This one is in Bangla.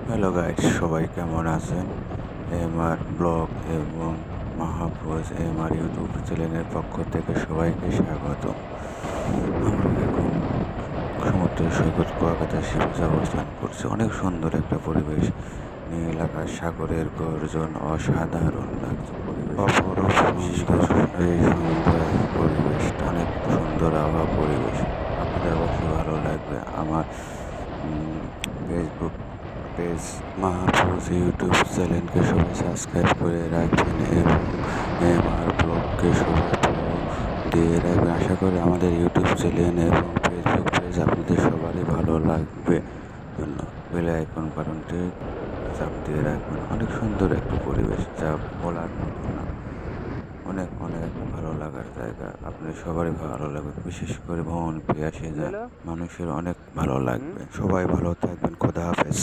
হ্যালো গাইড, সবাই কেমন আছেন? এমআর ব্লগ এবং মাহফুজ এমআর ইউটিউব চ্যানেলের পক্ষ থেকে সবাইকে স্বাগত। আমরা এখন সমুদ্র সৈকত কুয়াকাটা সি বিচে অবস্থান করছি। অনেক সুন্দর একটা পরিবেশ, নীল আকাশ, সাগরের গর্জন, অসাধারণ লাগছে পরিবেশ। অপরূপ সুন্দর এই সুন্দর পরিবেশটা, অনেক সুন্দর আবহাওয়া পরিবেশ। আপনাদের অবশ্যই ভালো লাগবে। আমার ফেসবুক পেজ মাহফুজ ইউটিউব চ্যানেলকে সবাই সাবস্ক্রাইব করে রাখবেন এবং আমার ব্লগকে সবাই ফলো দিয়ে রাখবেন। আশা করি আমাদের ইউটিউব চ্যানেল এবং ফেসবুক পেজ আপনাদের সবারই ভালো লাগবে। জন্য বেল আইকন বাটনটি চাপ দিয়ে রাখবেন। অনেক সুন্দর একটা পরিবেশ, যা বলার মতো না। অনেক অনেক ভালো লাগার জায়গা, আপনি সবারই ভালো লাগবে, বিশেষ করে ভ্রমণ পিয়াসী মানুষের অনেক ভালো লাগবে। সবাই ভালো থাকবেন। খোদা হাফেজ।